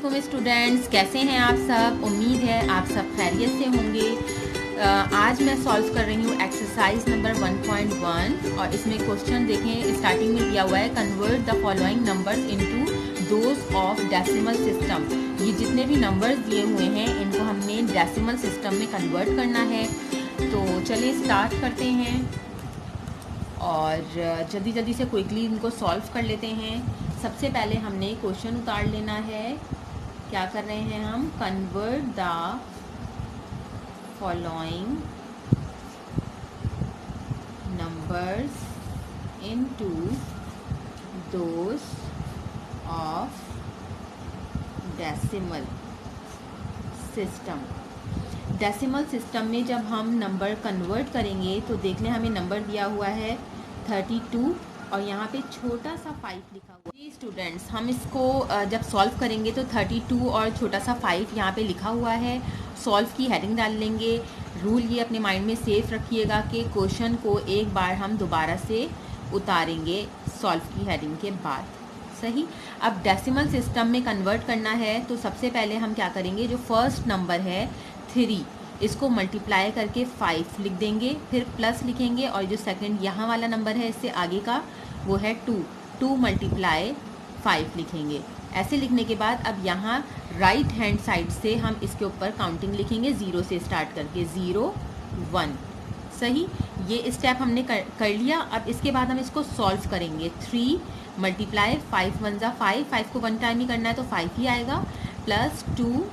अस्सलामुअलैकुम स्टूडेंट्स, कैसे हैं आप सब। उम्मीद है आप सब खैरियत से होंगे। आज मैं सॉल्व कर रही हूँ एक्सरसाइज नंबर 1.1 और इसमें क्वेश्चन देखें, स्टार्टिंग में दिया हुआ है convert the following numbers into those of decimal system. ये जितने भी नंबर्स दिए हुए हैं इनको हमने डेसिमल सिस्टम में कन्वर्ट करना है। तो चलिए स्टार्ट करते हैं और जल्दी जल्दी से क्विकली इनको सॉल्व कर लेते हैं। सबसे पहले हमने क्वेश्चन उतार लेना है। क्या कर रहे हैं हम, convert the following numbers into those of decimal system. Decimal system में जब हम नंबर कन्वर्ट करेंगे तो देख लें हमें नंबर दिया हुआ है 32 और यहाँ पे छोटा सा 5 लिखा हुआ है। जी स्टूडेंट्स, हम इसको जब सॉल्व करेंगे तो 32 और छोटा सा 5 यहाँ पे लिखा हुआ है। सॉल्व की हेडिंग डाल लेंगे। रूल ये अपने माइंड में सेफ रखिएगा कि क्वेश्चन को एक बार हम दोबारा से उतारेंगे सॉल्व की हेडिंग के बाद। सही। अब डेसिमल सिस्टम में कन्वर्ट करना है तो सबसे पहले हम क्या करेंगे, जो फर्स्ट नंबर है 3, इसको मल्टीप्लाई करके 5 लिख देंगे, फिर प्लस लिखेंगे और जो सेकंड यहाँ वाला नंबर है इससे आगे का वो है 2 मल्टीप्लाई 5 लिखेंगे। ऐसे लिखने के बाद अब यहाँ राइट हैंड साइड से हम इसके ऊपर काउंटिंग लिखेंगे 0 से स्टार्ट करके 0 1। सही, ये स्टेप हमने कर लिया। अब इसके बाद हम इसको सॉल्व करेंगे। 3 मल्टीप्लाई 5 1 ज़ा 5 को 1 टाइम ही करना है तो 5 ही आएगा, प्लस 2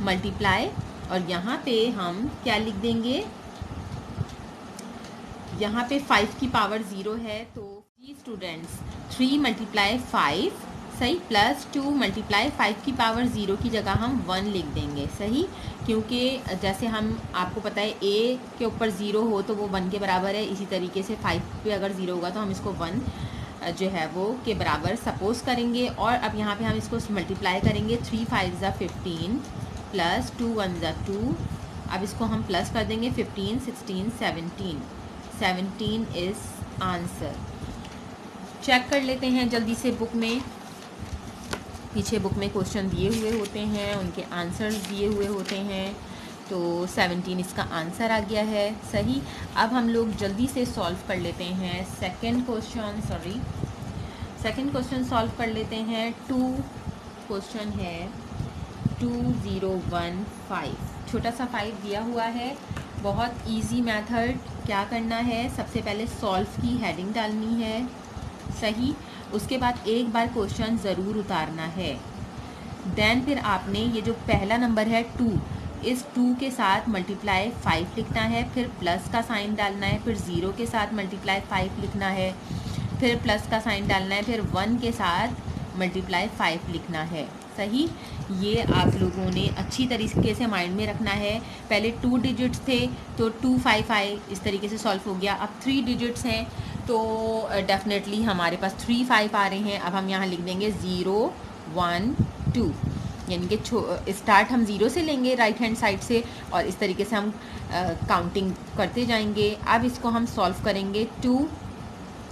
मल्टीप्लाई और यहाँ पे हम क्या लिख देंगे, यहाँ पे 5 की पावर 0 है तो जी स्टूडेंट्स 3 मल्टीप्लाई 5 सही, प्लस 2 मल्टीप्लाई 5 की पावर 0 की जगह हम 1 लिख देंगे। सही, क्योंकि जैसे हम आपको पता है a के ऊपर 0 हो तो वो 1 के बराबर है, इसी तरीके से 5 पे अगर 0 होगा तो हम इसको 1 जो है वो के बराबर सपोज करेंगे। और अब यहाँ पे हम इसको मल्टीप्लाई करेंगे 3 5 ज़ा 15 प्लस 2 1 ज़ा 2। अब इसको हम प्लस कर देंगे 15 16 17 इज़ आंसर। चेक कर लेते हैं जल्दी से बुक में, पीछे बुक में क्वेश्चन दिए हुए होते हैं, उनके आंसर्स दिए हुए होते हैं। तो 17 इसका आंसर आ गया है। सही, अब हम लोग जल्दी से सॉल्व कर लेते हैं सेकंड क्वेश्चन सॉल्व कर लेते हैं। 2 क्वेश्चन है 2015, छोटा सा 5 दिया हुआ है। बहुत इजी मेथड, क्या करना है, सबसे पहले सॉल्व की हेडिंग डालनी है। सही, उसके बाद एक बार क्वेश्चन ज़रूर उतारना है। देन फिर आपने ये जो पहला नंबर है 2, इस 2 के साथ मल्टीप्लाई 5 लिखना है, फिर प्लस का साइन डालना है, फिर 0 के साथ मल्टीप्लाई 5 लिखना है, फिर प्लस का साइन डालना है, फिर 1 के साथ मल्टीप्लाई 5 लिखना है। सही, ये आप लोगों ने अच्छी तरीके से माइंड में रखना है। पहले 2 डिजिट्स थे तो 2 5 आए, इस तरीके से सॉल्व हो गया। अब 3 डिजिट्स हैं तो डेफिनेटली हमारे पास 3 5 आ रहे हैं। अब हम यहाँ लिख देंगे 0 1 2, यानी कि स्टार्ट हम 0 से लेंगे राइट हैंड साइड से और इस तरीके से हम काउंटिंग करते जाएंगे। अब इसको हम सॉल्व करेंगे। 2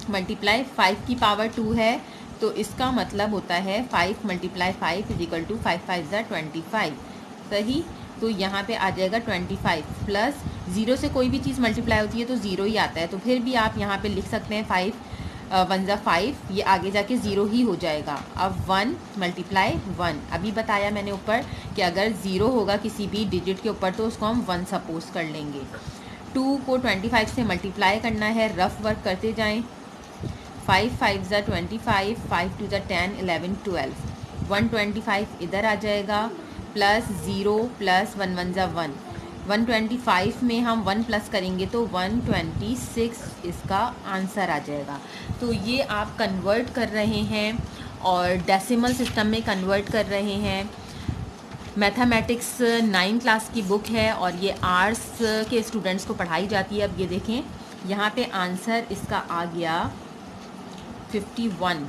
मल्टीप्लाई 5 की पावर 2 है तो इसका मतलब होता है 5 मल्टीप्लाई 5 इज इक्वल टू 5 5 ज़ा 25। सही, तो यहाँ पे आ जाएगा 25 प्लस 0 से कोई भी चीज़ मल्टीप्लाई होती है तो 0 ही आता है, तो फिर भी आप यहाँ पे लिख सकते हैं 5 1 ज़ा 5, ये आगे जाके 0 ही हो जाएगा। अब 1 मल्टीप्लाई 1, अभी बताया मैंने ऊपर कि अगर 0 होगा किसी भी डिजिट के ऊपर तो उसको हम 1 सपोज कर लेंगे। 2 को 25 से मल्टीप्लाई करना है, रफ वर्क करते जाएं। 5 5 ज़ा 25, 5 2 ज़ा 10 11 12, 125 इधर आ जाएगा, प्लस 0 प्लस 1 1 ज़ा 1, 125 में हम 1 प्लस करेंगे तो 126 इसका आंसर आ जाएगा। तो ये आप कन्वर्ट कर रहे हैं और डेसिमल सिस्टम में कन्वर्ट कर रहे हैं। मैथमेटिक्स 9 क्लास की बुक है और ये आर्ट्स के स्टूडेंट्स को पढ़ाई जाती है। अब ये देखें, यहाँ पे आंसर इसका आ गया 51।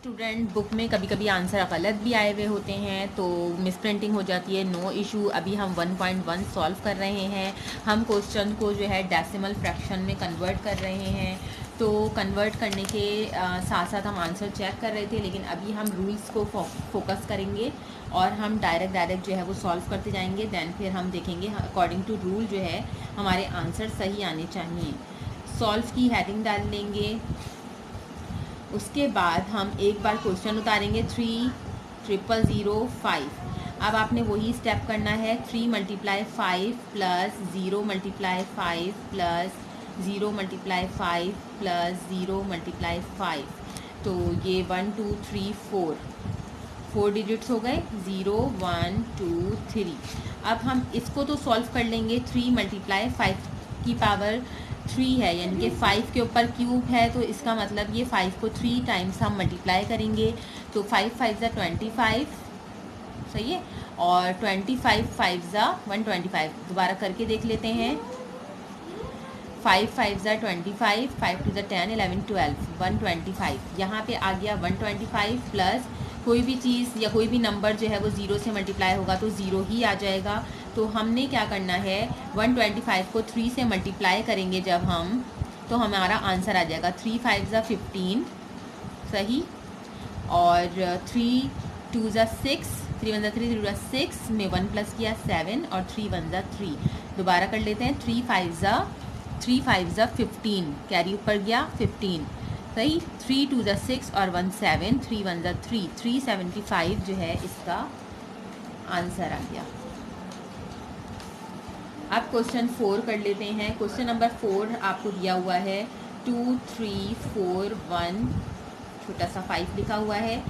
स्टूडेंट बुक में कभी कभी आंसर गलत भी आए हुए होते हैं तो मिस प्रिंटिंग हो जाती है, नो इशू। अभी हम 1.1 सॉल्व कर रहे हैं। हम क्वेश्चन को जो है डेसिमल फ्रैक्शन में कन्वर्ट कर रहे हैं। तो कन्वर्ट करने के साथ साथ हम आंसर चेक कर रहे थे, लेकिन अभी हम रूल्स को फोकस करेंगे और हम डायरेक्ट जो है वो सॉल्व करते जाएंगे। दैन फिर हम देखेंगे अकॉर्डिंग टू रूल जो है हमारे आंसर सही आने चाहिए। सॉल्व की हेडिंग डाल लेंगे। उसके बाद हम एक बार क्वेश्चन उतारेंगे 3,000,5। अब आपने वही स्टेप करना है, 3 × 5 प्लस 0 × 5 प्लस 0 × 5 प्लस 0 × 5। तो ये 1 2 3 4 डिजिट्स हो गए, 0 1 2 3। अब हम इसको तो सॉल्व कर लेंगे। 3 × 5 की पावर 3 है, यानी कि 5 के ऊपर क्यूब है, तो इसका मतलब ये 5 को 3 टाइम्स हम मल्टीप्लाई करेंगे। तो 5 5 ज़ा 25, सही है, और 25 5 ज़ा 125। दोबारा करके देख लेते हैं। 5 5 ज़ा 25, 5 2 ज़ा 10 11 12 125। यहाँ पे आ गया 125 प्लस कोई भी चीज़ या कोई भी नंबर जो है वो 0 से मल्टीप्लाई होगा तो 0 ही आ जाएगा। तो हमने क्या करना है, 125 को 3 से मल्टीप्लाई करेंगे जब हम, तो हमारा आंसर आ जाएगा 3 5 ज़ा 15, सही, और 3 2 ज़ा 6, 3 1 ज़ा 3, 3 2 ज़ा 6 में 1 प्लस किया 7 और 3 1 ज़ा 3। दोबारा कर लेते हैं। 3 5 ज़ा 15, कैरी ऊपर गया 15, सही। 3 2 ज़ा 6 और 1 7, 3 1 ज़ा 3, 375 जो है इसका आंसर आ गया। अब क्वेश्चन 4 कर लेते हैं। क्वेश्चन नंबर 4 आपको दिया हुआ है 2 3 4 1, छोटा सा 5 लिखा हुआ है।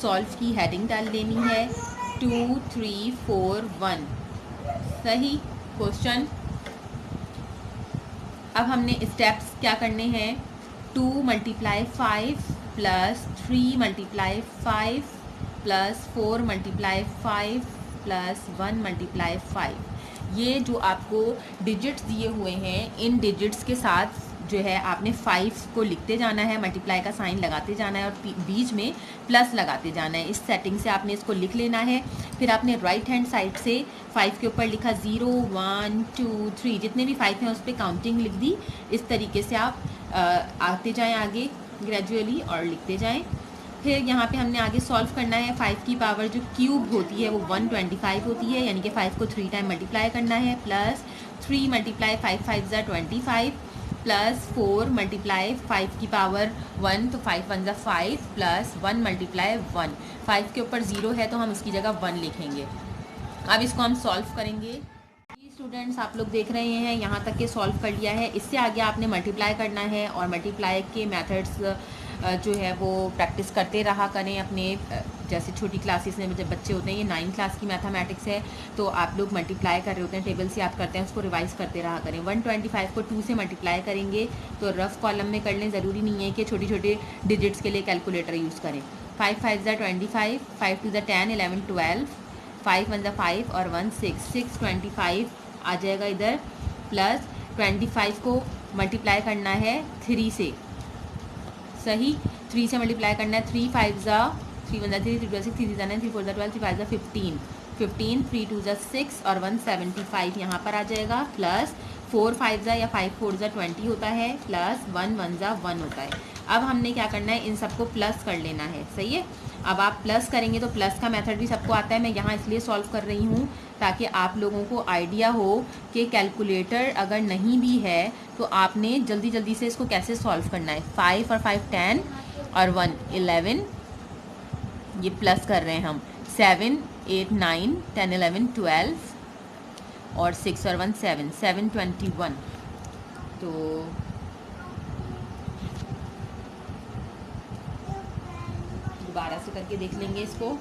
सॉल्व की हेडिंग डाल देनी है 2 3 4 1, सही क्वेश्चन। अब हमने स्टेप्स क्या करने हैं, 2 × 5 प्लस 3 × 5 प्लस 4 × 5 प्लस 1 × 5। ये जो आपको डिजिट्स दिए हुए हैं, इन डिजिट्स के साथ जो है आपने 5 को लिखते जाना है, मल्टीप्लाई का साइन लगाते जाना है और बीच में प्लस लगाते जाना है। इस सेटिंग से आपने इसको लिख लेना है। फिर आपने राइट हैंड साइड से 5 के ऊपर लिखा 0 1 2 3, जितने भी 5 हैं उस पर काउंटिंग लिख दी। इस तरीके से आप आते जाएं आगे ग्रेजुअली और लिखते जाएं। फिर यहाँ पे हमने आगे सॉल्व करना है। 5 की पावर जो क्यूब होती है वो 125 होती है, यानी कि 5 को 3 टाइम मल्टीप्लाई करना है, प्लस 3 × 5 5 ज़ा 25 प्लस 4 × 5 की पावर 1, तो 5 1 ज़ा 5 प्लस 1 × 1। 5 के ऊपर 0 है तो हम इसकी जगह 1 लिखेंगे। अब इसको हम सॉल्व करेंगे। स्टूडेंट्स आप लोग देख रहे हैं यहाँ तक के सॉल्व कर लिया है। इससे आगे आपने मल्टीप्लाई करना है और मल्टीप्लाई के मेथड्स जो है वो प्रैक्टिस करते रहा करें अपने, जैसे छोटी क्लासेस में जब बच्चे होते हैं, ये 9 क्लास की मैथमेटिक्स है, तो आप लोग मल्टीप्लाई कर रहे होते हैं, टेबल से आप करते हैं, उसको रिवाइज करते रहा करें। 125 को 2 से मल्टीप्लाई करेंगे तो रफ कॉलम में कर लें, ज़रूरी नहीं है कि छोटे छोटे डिजिट्स के लिए कैलकुलेटर यूज़ करें। 5 5 ज़ा 25, 5 2 ज़ा 10 11 12, 5 1 ज़ा 5 और 1 6, 625 आ जाएगा इधर, प्लस 25 को मल्टीप्लाई करना है 3 से, सही, 3 से मल्टीप्लाई करना है। 3 5 ज़ा 3 1 ज़ा 3, 3 2 ज़ा 6, 3 3 ज़ा 9, 3 4 ज़ा 12, 3 5 ज़ा 15, 15, 3 2 ज़ा 6 और 175 यहाँ पर आ जाएगा, प्लस 4 5 ज़ा या 5 4 ज़ा 20 होता है, प्लस 1 1 ज़ा 1 होता है। अब हमने क्या करना है, इन सबको प्लस कर लेना है, सही है। अब आप प्लस करेंगे तो प्लस का मेथड भी सबको आता है, मैं यहाँ इसलिए सॉल्व कर रही हूँ ताकि आप लोगों को आइडिया हो कि कैलकुलेटर अगर नहीं भी है तो आपने जल्दी जल्दी से इसको कैसे सॉल्व करना है। 5 और 5 10 और 1 11, ये प्लस कर रहे हैं हम, 7 8 9 10 11 12 और 6 और 1 7 7 21। तो दोबारा से करके देख लेंगे इसको।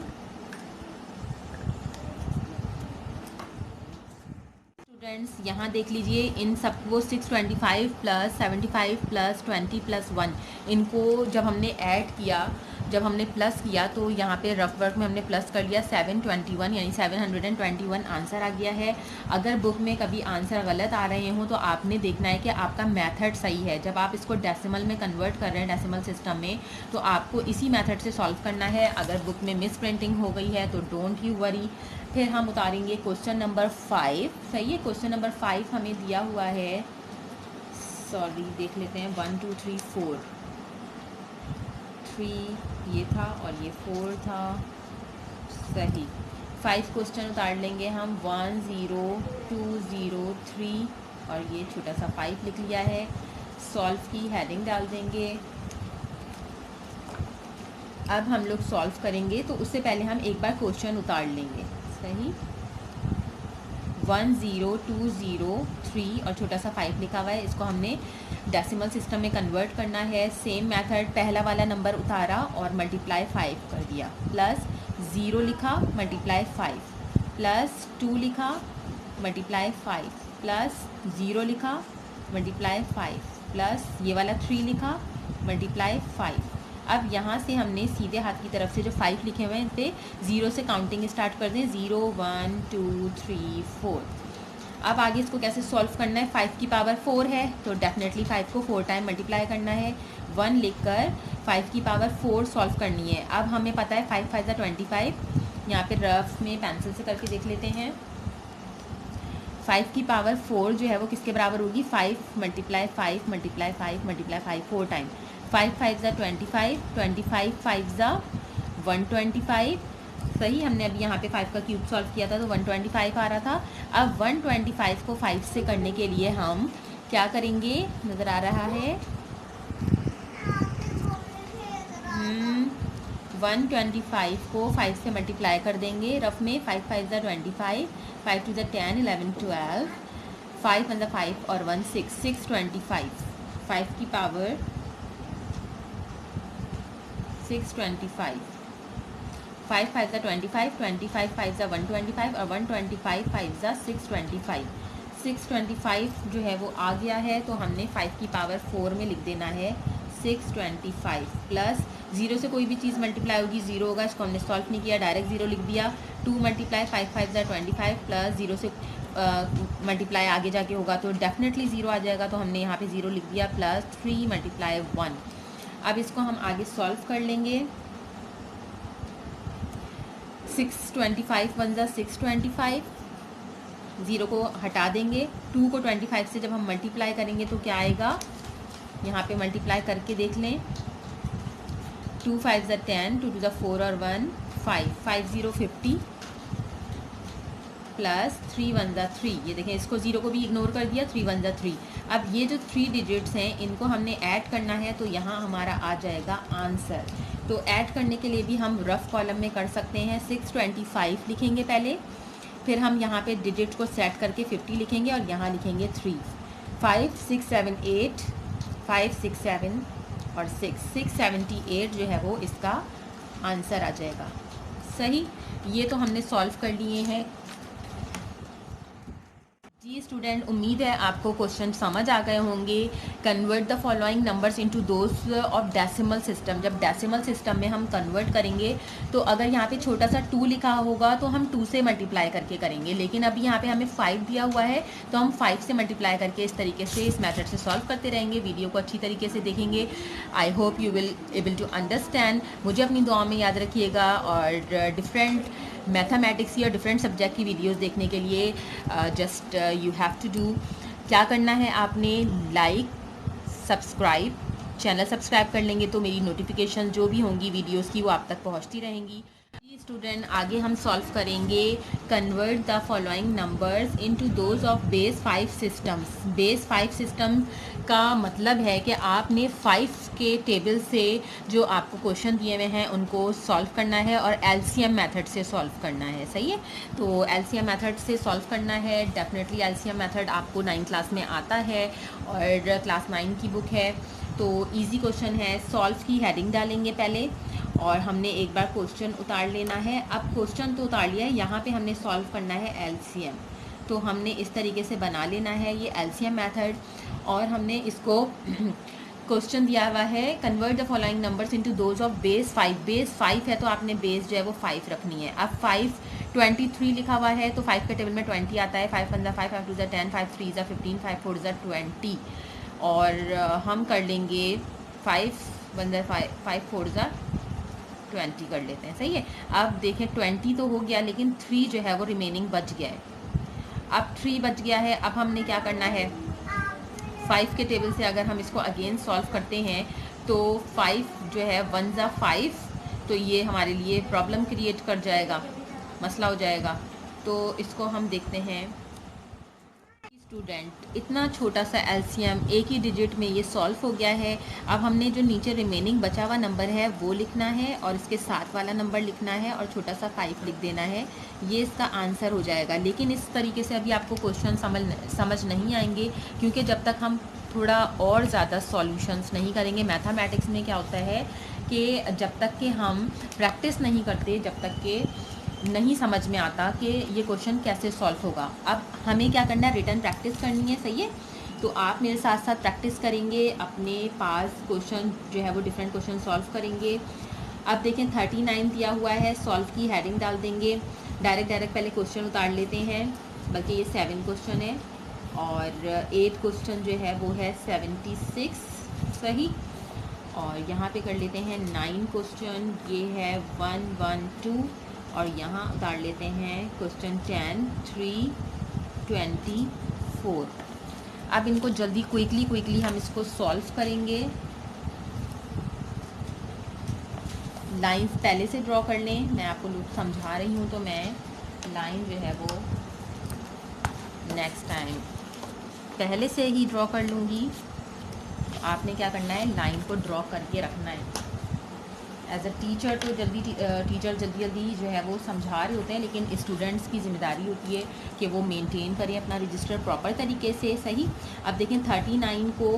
स्टूडेंट्स यहाँ देख लीजिए, इन सबको 625 प्लस 75 प्लस 20 प्लस 1, इनको जब हमने ऐड किया, जब हमने प्लस किया तो यहाँ पे रफ वर्क में हमने प्लस कर लिया 721 यानी 721 आंसर आ गया है। अगर बुक में कभी आंसर गलत आ रहे हों तो आपने देखना है कि आपका मेथड सही है। जब आप इसको डेसिमल में कन्वर्ट कर रहे हैं डेसिमल सिस्टम में, तो आपको इसी मेथड से सॉल्व करना है। अगर बुक में मिस प्रिंटिंग हो गई है तो डोंट यू वरी। फिर हम उतारेंगे क्वेश्चन नंबर 5। सही है, क्वेश्चन नंबर 5 हमें दिया हुआ है, सॉरी देख लेते हैं, 1 2 3 4, 3 ये था और ये 4 था। सही, 5 क्वेश्चन उतार लेंगे हम, 1 0 2 0 3 और ये छोटा सा 5 लिख लिया है। सॉल्व की हेडिंग डाल देंगे। अब हम लोग सॉल्व करेंगे तो उससे पहले हम एक बार क्वेश्चन उतार लेंगे। सही, 1 0 2 0 3 और छोटा सा 5 लिखा हुआ है। इसको हमने डेसिमल सिस्टम में कन्वर्ट करना है। सेम मेथड, पहला वाला नंबर उतारा और मल्टीप्लाई 5 कर दिया, प्लस 0 लिखा मल्टीप्लाई 5, प्लस 2 लिखा मल्टीप्लाई 5, प्लस 0 लिखा मल्टीप्लाई 5, प्लस ये वाला 3 लिखा मल्टीप्लाई 5। अब यहाँ से हमने सीधे हाथ की तरफ से जो 5 लिखे हुए हैं पे 0 से काउंटिंग स्टार्ट कर दें, 0 1 2 3 4। अब आगे इसको कैसे सॉल्व करना है, 5 की पावर 4 है तो डेफिनेटली 5 को 4 टाइम मल्टीप्लाई करना है। 1 लिखकर 5 की पावर 4 सॉल्व करनी है। अब हमें पता है 5 5 25, यहाँ पे रफ में पेंसिल से करके देख लेते हैं। 5 की पावर 4 जो है वो किसके बराबर होगी, 5 मल्टीप्लाई 5 मल्टीप्लाई 5 मल्टीप्लाई 5 4 टाइम। 5 5 ज़ा 25, 25 5 ज़ा 125। सही, हमने अभी यहाँ पे 5 का क्यूब सॉल्व किया था तो 125 आ रहा था। अब 125 को 5 से करने के लिए हम क्या करेंगे, नज़र आ रहा है, 125 को 5 से मल्टीप्लाई कर देंगे रफ में। 5 5 ज़ा 25, 5 2 ज़ा 10 11 12, 5 1 ज़ा 5 और 1 6 6 25। 5 की पावर 625, 5 5 ज़ा 25, 25 5 ज़ा 125 और 125 5 ज़ा 625। 625 जो है वो आ गया है तो हमने 5 की पावर 4 में लिख देना है 625, प्लस 0 से कोई भी चीज़ मल्टीप्लाई होगी 0 होगा। इसको हमने सॉल्व नहीं किया, डायरेक्ट 0 लिख दिया। 2 मल्टीप्लाई 5 5 ज़ा 25, प्लस 0 से मल्टीप्लाई आगे जाके होगा तो डेफिनेटली 0 आ जाएगा तो हमने यहाँ पे 0 लिख दिया, प्लस 3 मल्टीप्लाई 1। अब इसको हम आगे सॉल्व कर लेंगे। 625 1 ज़ा 625, 0 को हटा देंगे। 2 को 25 से जब हम मल्टीप्लाई करेंगे तो क्या आएगा, यहाँ पे मल्टीप्लाई करके देख लें। 2 5 ज़ा 10, 2 2 ज़ा 4 और 1 5, 5 0 50, प्लस 3 1 ज़ा 3। ये देखें, इसको 0 को भी इग्नोर कर दिया, 3 1 ज़ा 3। अब ये जो 3 डिजिट्स हैं इनको हमने ऐड करना है तो यहाँ हमारा आ जाएगा आंसर। तो ऐड करने के लिए भी हम रफ कॉलम में कर सकते हैं। 625 लिखेंगे पहले, फिर हम यहाँ पे डिजिट को सेट करके 50 लिखेंगे और यहाँ लिखेंगे 3। 5 6 7 8, 5 6 7 और 6 678 जो है वो इसका आंसर आ जाएगा। सही, ये तो हमने सॉल्व कर लिए हैं। जी स्टूडेंट, उम्मीद है आपको क्वेश्चन समझ आ गए होंगे। Convert the following numbers into those of decimal system. जब डेसिमल सिस्टम में हम कन्वर्ट करेंगे तो अगर यहाँ पे छोटा सा 2 लिखा होगा तो हम 2 से मल्टीप्लाई करके करेंगे, लेकिन अभी यहाँ पे हमें 5 दिया हुआ है तो हम 5 से मल्टीप्लाई करके इस तरीके से इस मेथड से सॉल्व करते रहेंगे। वीडियो को अच्छी तरीके से देखेंगे। I hope you will able to understand. मुझे अपनी दुआ में याद रखिएगा और डिफरेंट मैथमेटिक्स या डिफरेंट सब्जेक्ट की वीडियोस देखने के लिए just you have to do, क्या करना है आपने, लाइक सब्सक्राइब, चैनल सब्सक्राइब कर लेंगे तो मेरी नोटिफिकेशन जो भी होंगी वीडियोस की वो आप तक पहुंचती रहेंगी। स्टूडेंट, आगे हम सॉल्व करेंगे convert the following numbers into those of base 5 systems. Base 5 system का मतलब है कि आपने 5 के टेबल से जो आपको क्वेश्चन दिए हुए हैं उनको सॉल्व करना है और एलसीएम मेथड से सॉल्व करना है। सही है, तो एलसीएम मेथड से सॉल्व करना है। डेफिनेटली एलसीएम मेथड आपको 9th क्लास में आता है और क्लास 9 की बुक है, तो इजी क्वेश्चन है। सॉल्व की हेडिंग डालेंगे पहले और हमने एक बार क्वेश्चन उतार लेना है। अब क्वेश्चन तो उतार लिया है, यहाँ पे हमने सॉल्व करना है एलसीएम। तो हमने इस तरीके से बना लेना है ये एलसीएम मेथड और हमने इसको क्वेश्चन दिया हुआ है convert the following numbers into those of base 5। Base 5 है तो आपने बेस जो है वो 5 रखनी है। अब 523 लिखा हुआ है तो 5 के टेबल में 20 आता है। 5 1 5, 5 2 10, 5 3 15, 5 4 20। और हम कर लेंगे 5 1 5, 5 4 20 कर लेते हैं। सही है। अब देखें 20 तो हो गया, लेकिन 3 जो है वो रिमेनिंग बच गया है। अब 3 बच गया है। अब हमने क्या करना है, 5 के टेबल से अगर हम इसको अगेन सॉल्व करते हैं तो 5 जो है 1 ज़ा 5, तो ये हमारे लिए प्रॉब्लम क्रिएट कर जाएगा, मसला हो जाएगा। तो इसको हम देखते हैं। स्टूडेंट, इतना छोटा सा एलसीएम एक ही डिजिट में ये सॉल्व हो गया है। अब हमने जो नीचे रिमेनिंग बचा हुआ नंबर है वो लिखना है और इसके साथ वाला नंबर लिखना है और छोटा सा 5 लिख देना है। ये इसका आंसर हो जाएगा। लेकिन इस तरीके से अभी आपको क्वेश्चन समझ नहीं आएंगे, क्योंकि जब तक हम थोड़ा और ज़्यादा सॉल्यूशंस नहीं करेंगे। मैथमेटिक्स में क्या होता है कि जब तक कि हम प्रैक्टिस नहीं करते, जब तक कि नहीं समझ में आता कि ये क्वेश्चन कैसे सॉल्व होगा। अब हमें क्या करना है, रिटर्न प्रैक्टिस करनी है। सही है। तो आप मेरे साथ साथ प्रैक्टिस करेंगे, अपने पास क्वेश्चन जो है वो डिफरेंट क्वेश्चन सॉल्व करेंगे। अब देखें 39 दिया हुआ है, सॉल्व की हेडिंग डाल देंगे। डायरेक्ट पहले क्वेश्चन उतार लेते हैं, बल्कि ये 7 क्वेश्चन है और 8 क्वेश्चन जो है वो है 76। सही। और यहाँ पे कर लेते हैं 9 क्वेश्चन, ये है 1 1 2। और यहाँ उतार लेते हैं क्वेश्चन 10 3 24। अब इनको जल्दी क्विकली हम इसको सॉल्व करेंगे। लाइंस पहले से ड्रॉ कर लें। मैं आपको समझा रही हूँ तो मैं लाइन जो है वो नेक्स्ट टाइम पहले से ही ड्रॉ कर लूँगी। आपने क्या करना है, लाइन को ड्रॉ करके रखना है। एज अ टीचर तो टीचर जल्दी जो है वो समझा रहे होते हैं, लेकिन स्टूडेंट्स की जिम्मेदारी होती है कि वो मेंटेन करें अपना रजिस्टर प्रॉपर तरीके से। सही। अब देखें 39 को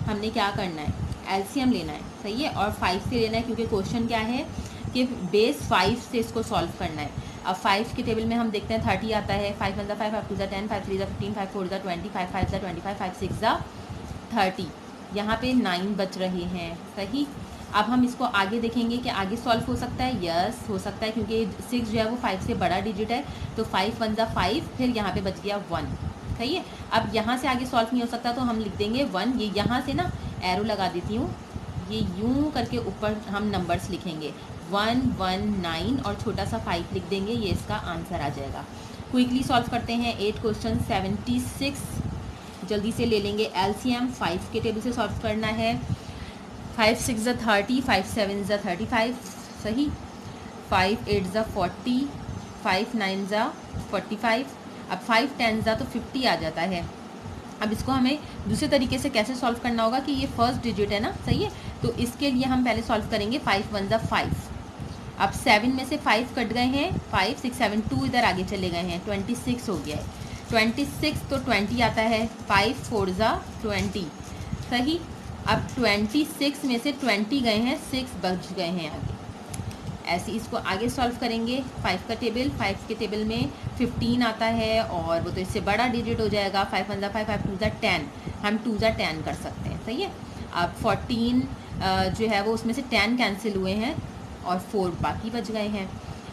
हमने क्या करना है, एलसीएम लेना है। सही है। और 5 से लेना है, क्योंकि क्वेश्चन क्या है कि बेस 5 से इसको सॉल्व करना है। अब 5 के टेबल में हम देखते हैं 30 आता है। 5 1 5, 5 2 10, 5 3 15, 5 4 20, 5 5 25, 5 6 30। यहाँ पे 9 बच रहे हैं। सही। अब हम इसको आगे देखेंगे कि आगे सॉल्व हो सकता है। यस, हो सकता है, क्योंकि 6 जो है वो 5 से बड़ा डिजिट है। तो 5 1 5, फिर यहाँ पे बच गया 1। सही है। अब यहाँ से आगे सॉल्व नहीं हो सकता तो हम लिख देंगे 1। ये यहाँ से ना एरो लगा देती हूँ, ये यूं करके ऊपर हम नंबर्स लिखेंगे 1 1 9 और छोटा सा 5 लिख देंगे। ये इसका आंसर आ जाएगा। क्विकली सॉल्व करते हैं 8 क्वेश्चन 76। जल्दी से ले लेंगे एलसीएम। 5 के टेबल से सॉल्व करना है। 5 6 30, 5 7 35। सही। 5 8 40, 5 9 45। अब 5 10 तो 50 आ जाता है। अब इसको हमें दूसरे तरीके से कैसे सॉल्व करना होगा कि ये फर्स्ट डिजिट है ना। सही है। तो इसके लिए हम पहले सॉल्व करेंगे 5 1 5। अब 7 में से 5 कट गए हैं, 5 6 7 2 इधर आगे चले गए हैं, 26 हो गया है। 26 तो 20 आता है। 5 4 20। सही। अब 26 में से 20 गए हैं, 6 बच गए हैं आगे। ऐसे इसको आगे सॉल्व करेंगे। 5 का टेबल, 5 के टेबल में 15 आता है और वो तो इससे बड़ा डिजिट हो जाएगा। 5 1 5, 5 2 10। हम 2 10 कर सकते हैं। सही है। अब 14 जो है वो उसमें से 10 कैंसिल हुए हैं और 4 बाकी बच गए हैं।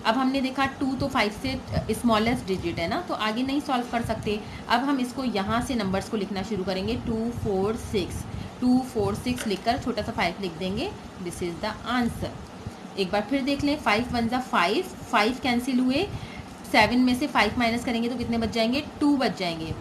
अब हमने देखा 2 तो 5 से स्मॉलेस्ट डिजिट है ना, तो आगे नहीं सॉल्व कर सकते। अब हम इसको यहाँ से नंबर्स को लिखना शुरू करेंगे। 2 4 6, 2 4 6 लिखकर छोटा सा 5 लिख देंगे। This is the answer. एक बार फिर देख लें। 5 1 5, 5 कैंसिल हुए। 7 में से 5 माइनस करेंगे तो कितने बच जाएंगे, 2 बच जाएंगे।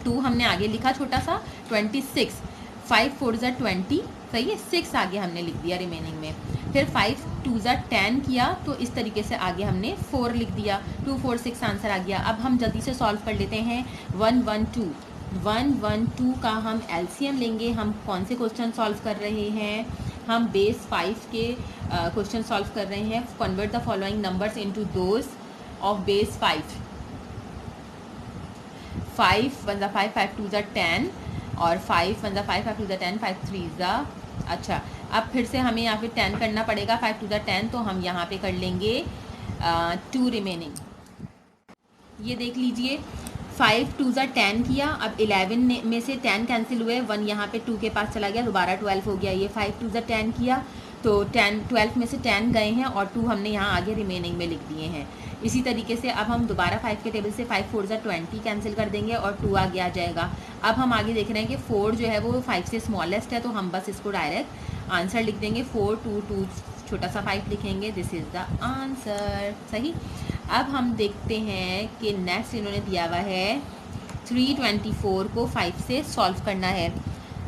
2 हमने आगे लिखा छोटा सा 26। 5 4 20। सही है। 6 आगे हमने लिख दिया रिमेनिंग में। फिर 5 2 10 किया, तो इस तरीके से आगे हमने 4 लिख दिया। 2 4 6 आंसर आ गया। अब हम जल्दी से सॉल्व कर लेते हैं। 1 1 2, 1 1 2 का हम एलसीएम लेंगे। हम कौन से क्वेश्चन सॉल्व कर रहे हैं, हम बेस 5 के क्वेश्चन सॉल्व कर रहे हैं। Convert the following numbers into those of base 5। 5 1 5, 5 2 10 और 5 1 5, 5 2 10, 5 3 अच्छा। अब फिर से हमें यहाँ पे 10 करना पड़ेगा। 5 2 10, तो हम यहाँ पे कर लेंगे 2 रिमेनिंग। ये देख लीजिए 5 2 ज़ा 10 किया, अब 11 में से 10 कैंसिल हुए, 1 यहाँ पे 2 के पास चला गया, दोबारा 12 हो गया। ये 5 2 ज़ा 10 किया तो 12 में से 10 गए हैं और 2 हमने यहाँ आगे रिमेनिंग में लिख दिए हैं। इसी तरीके से अब हम दोबारा 5 के टेबल से 5 4 ज़ा 20 कैंसिल कर देंगे और 2 आगे आ जाएगा। अब हम आगे देख रहे हैं कि 4 जो है वो 5 से स्मॉलेस्ट है, तो हम बस इसको डायरेक्ट आंसर लिख देंगे। 4 2 2 छोटा सा 5 लिखेंगे, दिस इज़ द आंसर। सही। अब हम देखते हैं कि नेक्स्ट इन्होंने दिया हुआ है 324 को 5 से सॉल्व करना है।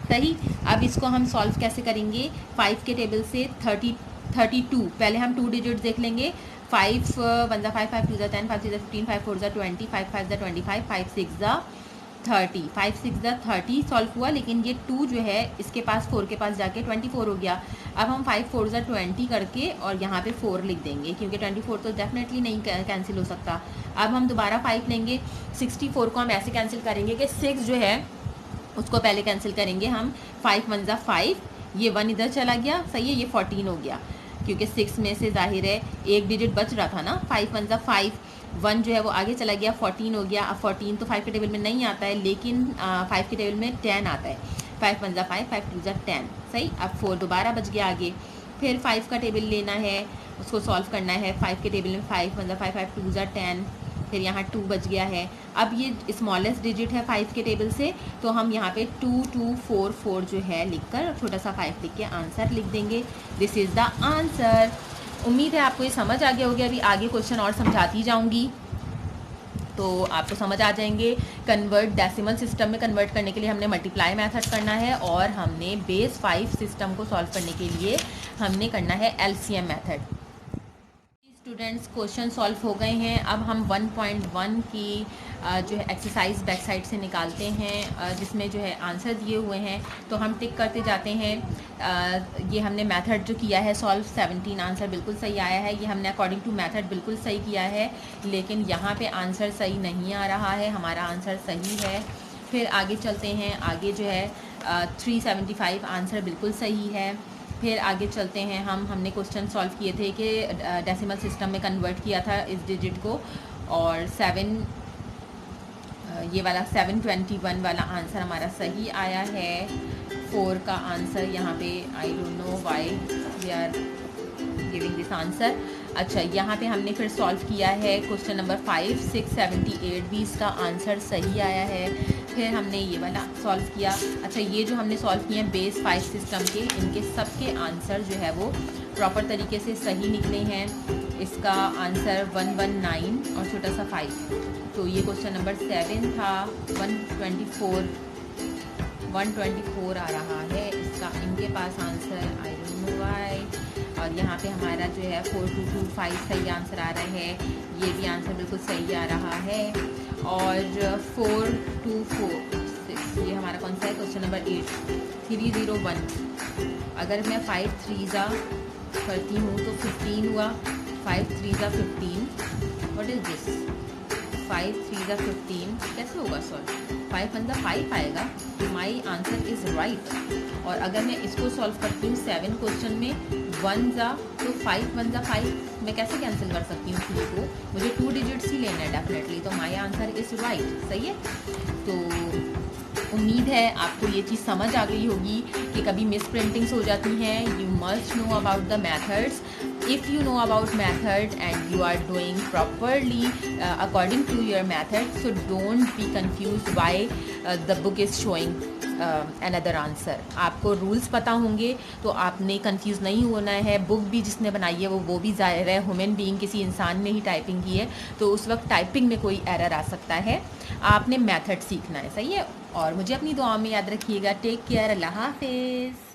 सही। अब इसको हम सॉल्व कैसे करेंगे? 5 के टेबल से 32, पहले हम 2 डिजिट्स देख लेंगे। 5 1 ज़ा 5 5 2 ज़ा 10 5 3 ज़ा 15 5 4 ज़ा 20 5 5 ज़ा 25 5 6 ज़ा 30 5 6 ज़ा 30 सॉल्व हुआ, लेकिन ये 2 जो है इसके पास 4 के पास जाके 24 हो गया। अब हम 5 4 ज़ा 20 करके और यहाँ पे 4 लिख देंगे, क्योंकि 24 तो डेफिनेटली नहीं कैंसिल हो सकता। अब हम दोबारा 5 लेंगे। 64 को हम ऐसे कैंसिल करेंगे कि 6 जो है उसको पहले कैंसिल करेंगे हम। 5 1 ज़ा 5, ये 1 इधर चला गया, सही है, ये 14 हो गया, क्योंकि 6 में से जाहिर है एक डिजिट बच रहा था ना। 5 1 ज़ा 5, 1 जो है वो आगे चला गया, 14 हो गया। अब 14 तो 5 के टेबल में नहीं आता है, लेकिन 5 के टेबल में 10 आता है। 5 1 ज़ा 5 5 2 ज़ा 10, सही। अब 4 दोबारा बच गया आगे। फिर 5 का टेबल लेना है, उसको सॉल्व करना है। 5 के टेबल में 5 1 ज़ा 5 5 2 ज़ा 10, फिर यहाँ 2 बच गया है। अब ये स्मॉलेस्ट डिजिट है 5 के टेबल से, तो हम यहाँ पे 2 2 4 4 जो है लिखकर छोटा सा 5 लिख के आंसर लिख देंगे। This is the answer. उम्मीद है आपको ये समझ आ गया होगा। अभी आगे क्वेश्चन और समझाती जाऊँगी तो आपको समझ आ जाएंगे। कन्वर्ट डेसिमल सिस्टम में कन्वर्ट करने के लिए हमने मल्टीप्लाई मेथड करना है, और हमने बेस 5 सिस्टम को सॉल्व करने के लिए हमने करना है LCM method. Students, question solve हो गए हैं। अब हम 1.1 की जो है एक्सरसाइज बैक साइड से निकालते हैं, जिसमें जो है आंसर दिए हुए हैं, तो हम टिक करते जाते हैं। ये हमने मेथड जो किया है सॉल्व, 17 आंसर बिल्कुल सही आया है। ये हमने अकॉर्डिंग टू मेथड बिल्कुल सही किया है, लेकिन यहाँ पे आंसर सही नहीं आ रहा है, हमारा आंसर सही है। फिर आगे चलते हैं। आगे जो है 375 आंसर बिल्कुल सही है। फिर आगे चलते हैं। हमने क्वेश्चन सॉल्व किए थे कि डेसिमल सिस्टम में कन्वर्ट किया था इस डिजिट को, और 7 वाला 721 वाला आंसर हमारा सही आया है। 4 का आंसर यहाँ पे I don't know why we are giving this answer. अच्छा, यहाँ पे हमने फिर सॉल्व किया है क्वेश्चन नंबर 5 678 भी इसका आंसर सही आया है। फिर हमने ये वाला सॉल्व किया। अच्छा, ये जो हमने सॉल्व किए हैं बेस 5 सिस्टम के, इनके सबके आंसर जो है वो प्रॉपर तरीके से सही निकले हैं। इसका आंसर 119 और छोटा सा 5, तो ये क्वेश्चन नंबर 7 था। 124 आ रहा है इसका, इनके पास answer I don't know why. और यहाँ पे हमारा जो है 4225 सही आंसर आ रहा है, ये भी आंसर बिल्कुल सही आ रहा है। और 4246 ये हमारा कौन सा है? Question number 8 301। अगर मैं 5 3 ज़ा करती हूँ तो 15 हुआ। 5 3 ज़ा 15, व्हाट इज़ दिस? 5 3 ज़ा 15 कैसे होगा सॉल्व? 5 1 ज़ा 5 आएगा, तो माई आंसर इज़ राइट। और अगर मैं इसको सॉल्व करती हूँ 7 क्वेश्चन में 1 ज़ा, तो 5 1 ज़ा 5 मैं कैसे कैंसिल कर सकती हूँ 3 को? मुझे 2 डिजिट्स ही लेना है डेफिनेटली, तो माई आंसर इज़ राइट। सही है। तो उम्मीद है आपको ये चीज़ समझ आ गई होगी कि कभी मिस प्रिंटिंग्स हो जाती हैं। You must know about the methods. If you know about method and you are doing properly according to your method, so don't be confused why the book is showing another answer. आपको rules पता होंगे तो आपने confuse नहीं होना है। Book भी जिसने बनाई है वो भी ज़ाहिर है ह्यूमन बीइंग, किसी इंसान ने ही टाइपिंग की है, तो उस वक्त टाइपिंग में कोई एरर आ सकता है। आपने मेथड सीखना है, सही है। और मुझे अपनी दुआ में याद रखिएगा। टेक केयर, अल्लाह हाफिज़।